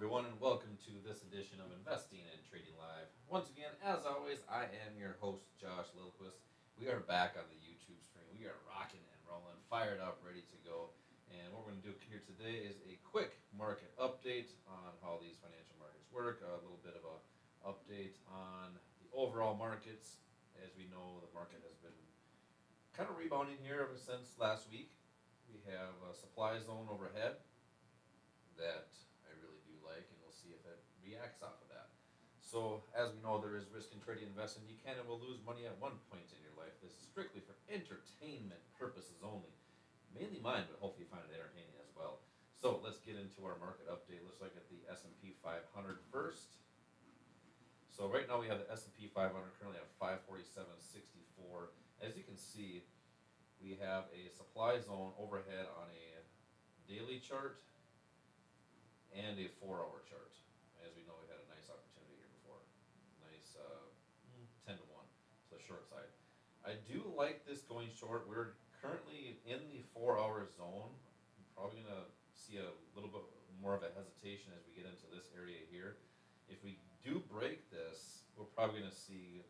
everyone, and welcome to this edition of Investing and Trading Live. Once again, as always, I am your host, Josh Lilquist. We are back on the YouTube stream. We are rocking and rolling, fired up, ready to go. And what we're going to do here today is a quick market update on how these financial markets work, a little bit of a update on the overall markets. As we know, the market has been kind of rebounding here ever since last week. We have a supply zone overhead that I really do like, and we'll see if it reacts off of that. So, as we know, there is risk in trading and investing. You can and will lose money at one point in your life. This is strictly for entertainment purposes only. Mainly mine, but hopefully you find it entertaining as well. So, let's get into our market update. Let's look at the S&P 500 first. So, right now we have the S&P 500 currently at 547.64. As you can see, we have a supply zone overhead on a daily chart and a 4-hour chart. As we know, we had a nice opportunity here before. Nice 10 to 1 to the short side. I do like this going short. We're currently in the 4-hour zone. I'm probably going to see a little bit more of a hesitation as we get into this area here. If we do break this, we're probably going to see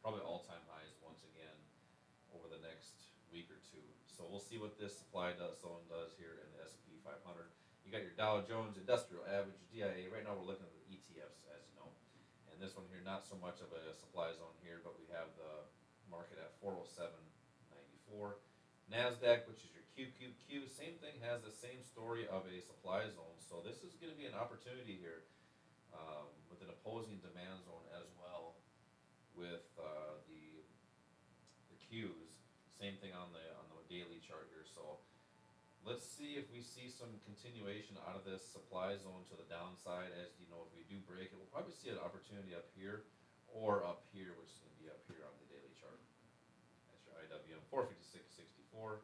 probably all-time highs once again over the next week or two. So we'll see what this supply zone does here in the S&P 500. You got your Dow Jones Industrial Average, DIA. Right now we're looking at the ETFs, as you know. And this one here, not so much of a supply zone here, but we have the market at 407.94. NASDAQ, which is your QQQ, same thing, has the same story of a supply zone. So this is going to be an opportunity here with an opposing demand zone as well with the Qs. Same thing on the daily chart here. So let's see if we see some continuation out of this supply zone to the downside. As you know, if we do break it, we'll probably see an opportunity up here or up here, which is going to be up here on the daily chart. That's your IWM 456.64.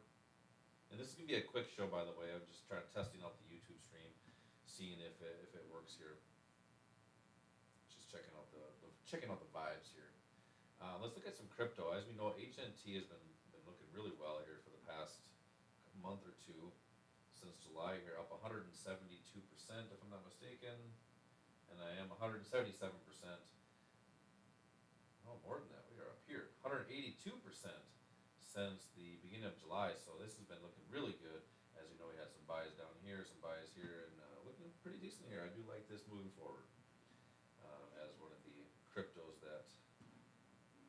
And this is going to be a quick show, by the way. I'm just testing out the YouTube stream, seeing if it works here. Just checking out the vibes here. Let's look at some crypto. As we know, HNT has been looking really well here for the past month or two since July here, up 172%, if I'm not mistaken, and I am 177%. Oh, more than that, we are up here, 182% since the beginning of July. So this has been looking really good. As you know, we had some buys down here, some buys here, and looking pretty decent here. I do like this moving forward as one of the cryptos that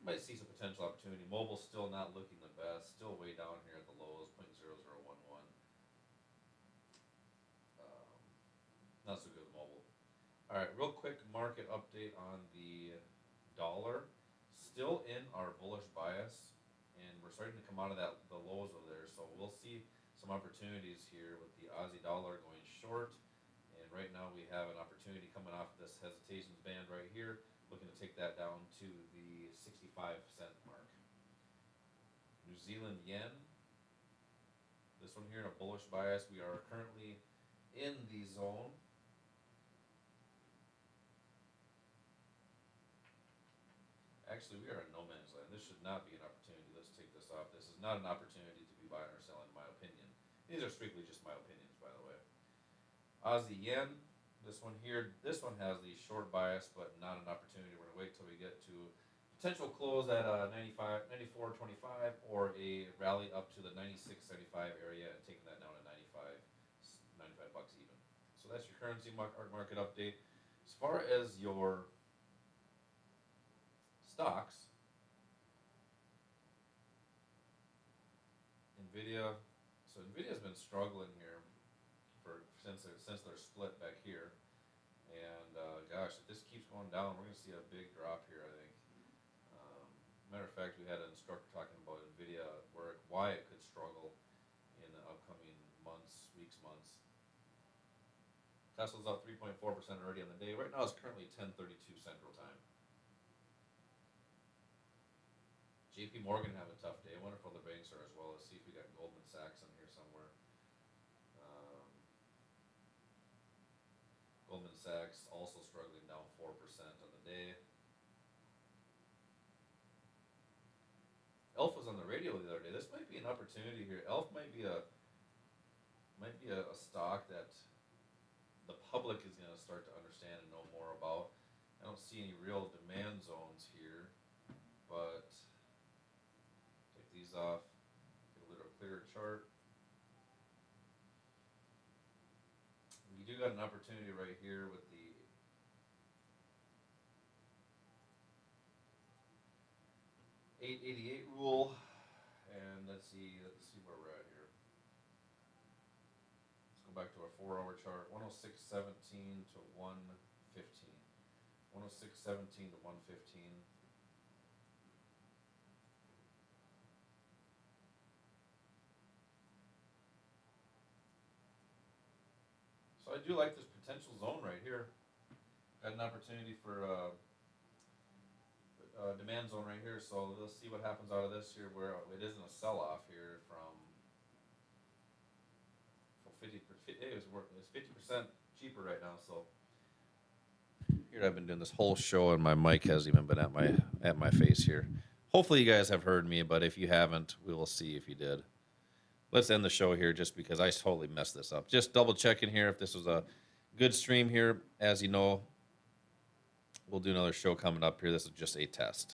might see some potential opportunity. Mobile's still not looking the best, still way down here at the lows, 0.0011. Not so good with mobile. All right, real quick market update on the dollar. Still in our bullish bias, and we're starting to come out of the lows over there. So we'll see some opportunities here with the Aussie dollar going short. And right now we have an opportunity coming off this hesitations band right here, looking to take that down to the 65-cent mark. New Zealand yen. This one here in a bullish bias. We are currently in the zone. Actually, we are in no man's land. This should not be an opportunity. Let's take this off. This is not an opportunity to be buying or selling, in my opinion. These are strictly just my opinions, by the way. Aussie yen. This one here, this one has the short bias, but not an opportunity. We're going to wait till we get to potential close at 95, 94.25, or a rally up to the 96.75 area and taking that down to 95 bucks even. So that's your currency market update. As far as your stocks, Nvidia. So Nvidia's been struggling here since they're split back here, and gosh, if this keeps going down, we're going to see a big drop here, I think. Matter of fact, we had an instructor talking about Nvidia, why it could struggle in the upcoming months, months. Tesla's up 3.4% already on the day. Right now it's currently 10:32 Central Time. JP Morgan have a tough day. I wonder if other banks are as well. Let's see if we got Goldman Sachs in here somewhere. Goldman Sachs also struggling, down 4% on the day. Elf was on the radio the other day. This might be an opportunity here. Elf might be a stock that the public is going to start to understand and know more about. I don't see any real demand zones here, but take these off, get a little clearer chart. You do got an opportunity right here with the 888 rule, and let's see where we're at here. Let's go back to our 4-hour chart. 106.17 to 115. 106.17 to 115. So I do like this potential zone right here. Got an opportunity for demand zone right here. So let's see what happens out of this here, where it isn't a sell-off here from 50. It's 50% cheaper right now. So here I've been doing this whole show, and my mic hasn't even been at my face here. Hopefully you guys have heard me, but if you haven't, we will see if you did. Let's end the show here just because I totally messed this up. Just double checking here if this was a good stream here. As you know, we'll do another show coming up here. This is just a test.